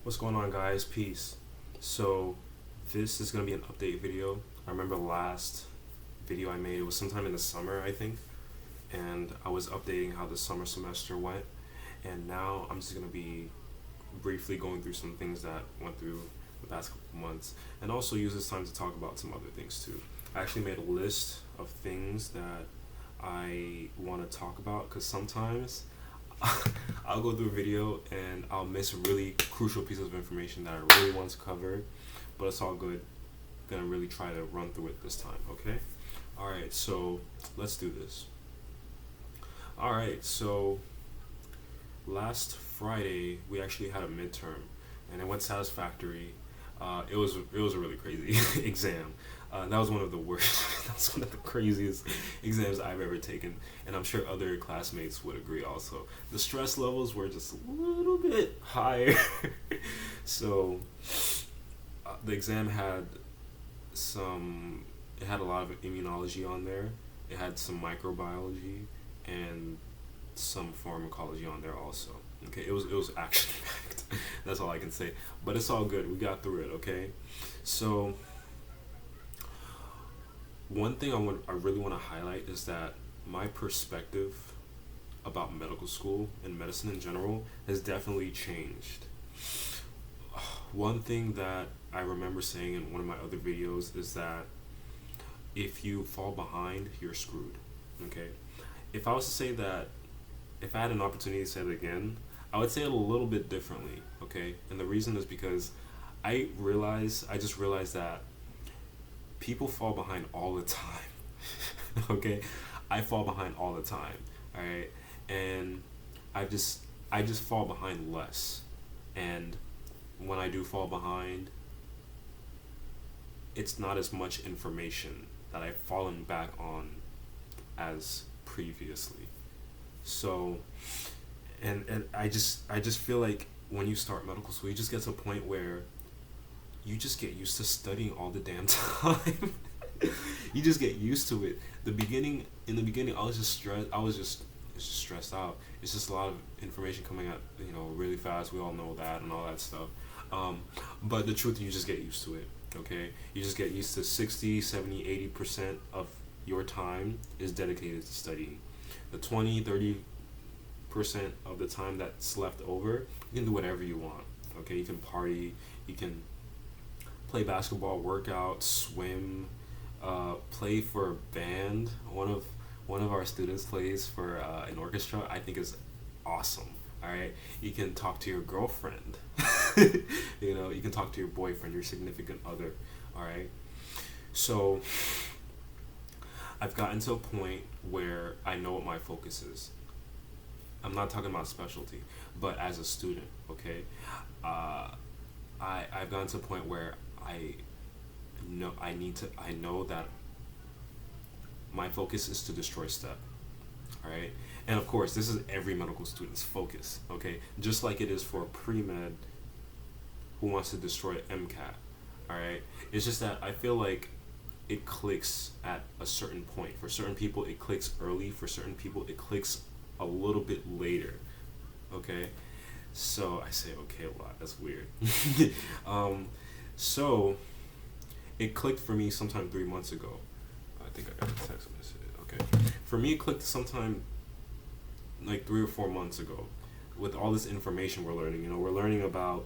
What's going on, guys? Peace. So, this is going to be an update video. I remember the last video I made, it was sometime in the summer, I think, and I was updating how the summer semester went. And now I'm just going to be briefly going through some things that went through the past couple months, and also use this time to talk about some other things too. I actually made a list of things that I want to talk about because sometimes I'll go through a video and I'll miss really crucial pieces of information that I really want to cover, but it's all good. Gonna really try to run through it this time, okay? Alright, so let's do this. Alright, so last Friday we actually had a midterm and it went satisfactory. It was a really crazy exam. That was one of the worst. That's one of the craziest exams I've ever taken, and I'm sure other classmates would agree. Also, the stress levels were just a little bit higher. So, the exam had some. It had a lot of immunology on there. It had some microbiology and some pharmacology on there also. Okay, it was action packed. That's all I can say. But it's all good. We got through it. Okay, so one thing I really want to highlight is that my perspective about medical school and medicine in general has definitely changed. One thing that I remember saying in one of my other videos is that if you fall behind, you're screwed. Okay, if I was to say that, if I had an opportunity to say it again, I would say it a little bit differently. Okay, and the reason is because I just realized that people fall behind all the time. Okay, I fall behind all the time. All right, and I just I just fall behind less, and when I do fall behind, it's not as much information that I've fallen back on as previously. So, and I just feel like when you start medical school, you just get to a point where you just get used to studying all the damn time. You just get used to it. In the beginning, I was just stressed. It's just stressed out. It's just a lot of information coming out, really fast. We all know that and all that stuff. But the truth, you just get used to it. Okay, you just get used to 60, 70, 80% of your time is dedicated to studying. The 20, 30% of the time that's left over, you can do whatever you want. Okay, you can party, you can play basketball, work out, swim, play for a band. One of our students plays for an orchestra. I think is awesome. All right, you can talk to your girlfriend. You can talk to your boyfriend, your significant other. All right, so I've gotten to a point where I know what my focus is. I'm not talking about specialty, but as a student, okay, uh, I've gotten to a point where I know that my focus is to destroy step. All right, and of course this is every medical student's focus. Okay, just like it is for a pre-med who wants to destroy MCAT. All right, it's just that I feel like it clicks at a certain point. For certain people it clicks early, for certain people it clicks a little bit later. Okay, so I say okay a lot, that's weird. So it clicked for me sometime 3 months ago. I think I got a text message. Okay, for me it clicked sometime like 3 or 4 months ago with all this information we're learning. We're learning about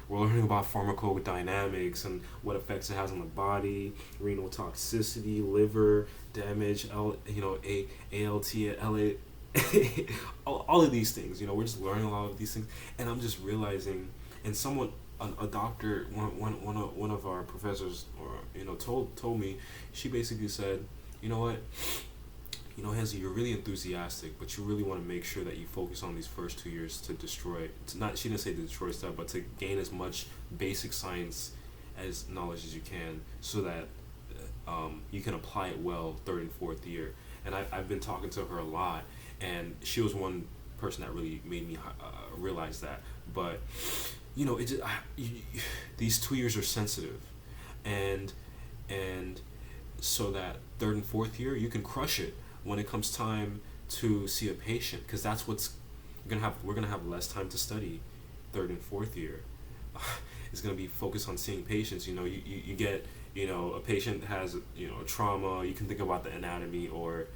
pharmacodynamics and what effects it has on the body, renal toxicity, liver damage, ALT, LA, all of these things. We're just learning a lot of these things, and I'm just realizing. And a doctor, one of our professors, or told me, she basically said, you know what, Hezzy, you're really enthusiastic, but you really want to make sure that you focus on these first 2 years to destroy. To not, she didn't say to destroy stuff, but to gain as much basic science as knowledge as you can, so that you can apply it well third and fourth year. And I've been talking to her a lot, and she was one person that really made me realize that. But it just these 2 years are sensitive, and so that third and fourth year you can crush it when it comes time to see a patient, because that's what's we're gonna have less time to study third and fourth year. is going to be focused on seeing patients. You get, a patient has, a trauma. You can think about the anatomy, or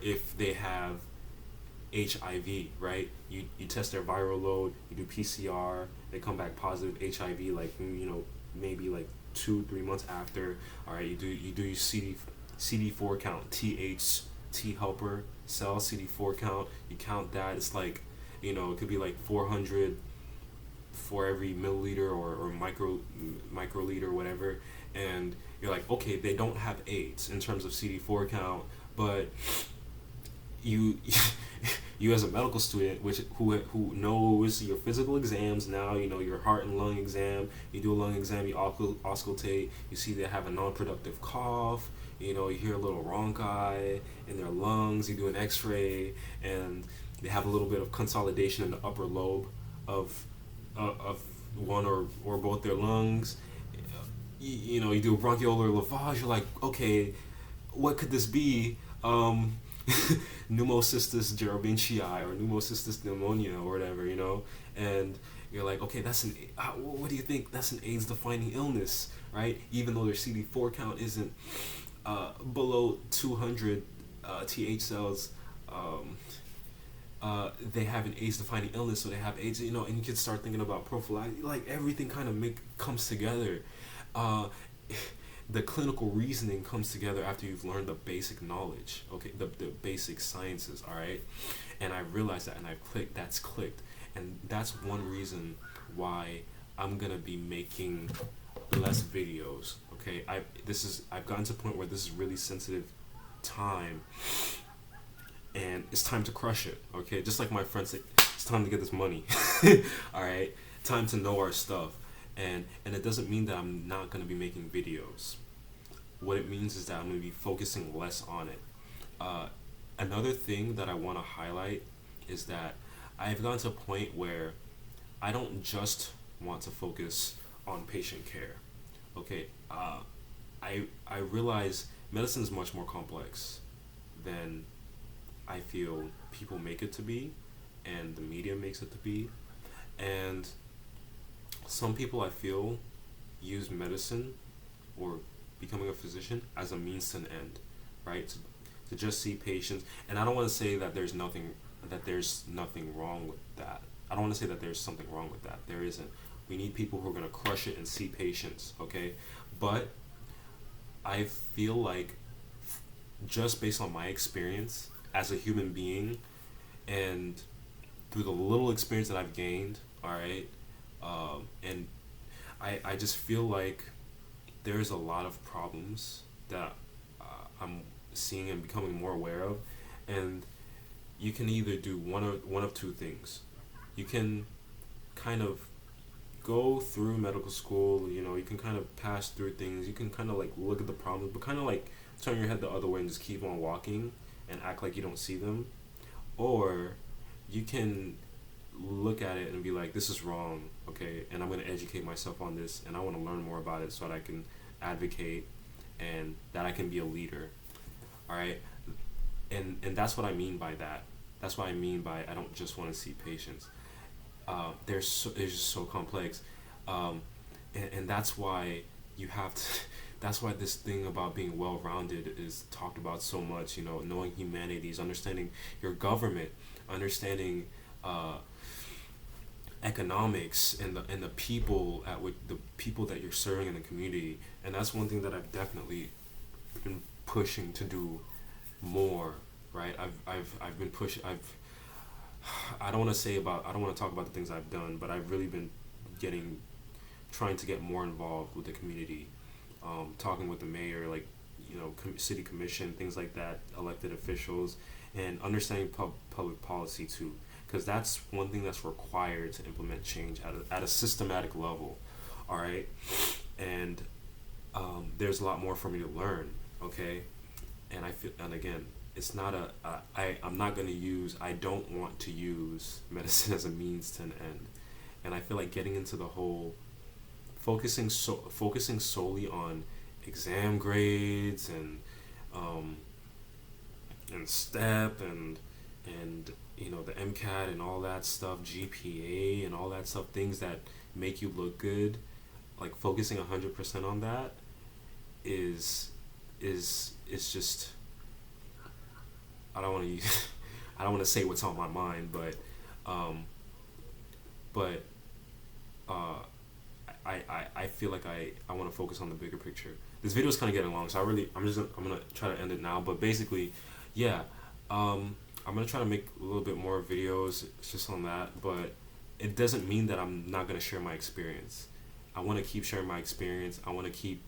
if they have HIV, right? You test their viral load, you do PCR, they come back positive HIV, like, maybe like 2-3 months after. All right, you do your CD4 count, T helper cell CD4 count. You count that. It's like, it could be like 400 for every milliliter, or microliter, or whatever. And you're like, okay, they don't have AIDS in terms of CD4 count, but you you as a medical student, who knows your physical exams now, your heart and lung exam, you do a lung exam, you auscultate, you see they have a non-productive cough, you hear a little ronchi in their lungs, you do an x-ray, and they have a little bit of consolidation in the upper lobe of one or both their lungs. You do a bronchiolar lavage, you're like, okay, what could this be? Pneumocystis jirovecii, or pneumocystis pneumonia, or whatever, and you're like, okay, what do you think? That's an AIDS defining illness, right? Even though their CD4 count isn't below 200 TH cells, they have an AIDS defining illness, so they have AIDS, and you can start thinking about prophylaxis, like everything kind of comes together. The clinical reasoning comes together after you've learned the basic knowledge, okay, the basic sciences, all right? And I realized that, and that's clicked. And that's one reason why I'm gonna be making less videos, okay? I've gotten to a point where this is really sensitive time, and it's time to crush it, okay? Just like my friend said, it's time to get this money, all right? Time to know our stuff. And it doesn't mean that I'm not going to be making videos. What it means is that I'm going to be focusing less on it. Another thing that I want to highlight is that I've gotten to a point where I don't just want to focus on patient care. Okay, I realize medicine is much more complex than I feel people make it to be, and the media makes it to be. And some people, I feel, use medicine or becoming a physician as a means to an end, right? To just see patients. And I don't want to say that there's nothing wrong with that. I don't want to say that there's something wrong with that. There isn't. We need people who are going to crush it and see patients, okay? But I feel like, just based on my experience as a human being, and through the little experience that I've gained, all right, and I just feel like there's a lot of problems that I'm seeing and becoming more aware of, and you can either do one of two things. You can kind of go through medical school, you can kind of pass through things, you can kind of like look at the problems, but kind of like turn your head the other way and just keep on walking and act like you don't see them. Or you can look at it and be like, this is wrong, okay, and I'm going to educate myself on this, and I want to learn more about it so that I can advocate and that I can be a leader, all right? And that's what I mean by that. That's what I mean by I don't just want to see patients. It's just so complex, and that's why you have to. That's why this thing about being well-rounded is talked about so much. Knowing humanities, understanding your government, understanding economics, and the people the people that you're serving in the community. And that's one thing that I've definitely been pushing to do more. Right? I've been pushing. I don't want to talk about the things I've done, but I've really been trying to get more involved with the community, talking with the mayor, like, city commission, things like that, elected officials, and understanding public policy too, because that's one thing that's required to implement change at a systematic level. All right, and there's a lot more for me to learn. Okay, and again, it's not I don't want to use medicine as a means to an end. And I feel like getting into the whole focusing solely on exam grades and STEP and and the MCAT and all that stuff, GPA and all that stuff, things that make you look good, like focusing 100% on that is just, I don't want to use I don't want to say what's on my mind, um but uh I feel like I want to focus on the bigger picture. This video is kind of getting long, so I'm gonna try to end it now. But basically, yeah, I'm gonna try to make a little bit more videos just on that. But it doesn't mean that I'm not gonna share my experience. I want to keep sharing my experience. I want to keep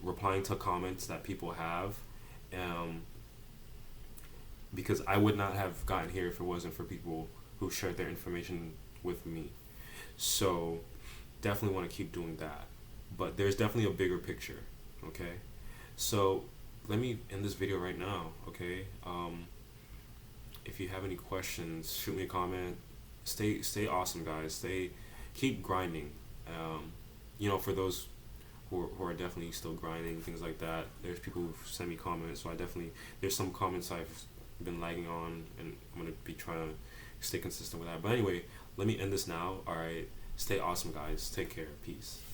replying to comments that people have, um, because I would not have gotten here if it wasn't for people who shared their information with me. So definitely want to keep doing that. But there's definitely a bigger picture, okay? So let me end this video right now, okay? If you have any questions, shoot me a comment. Stay awesome, guys. Keep grinding. For those who are definitely still grinding, things like that. There's people who send me comments, so there's some comments I've been lagging on, and I'm gonna be trying to stay consistent with that. But anyway, let me end this now. All right, stay awesome, guys. Take care. Peace.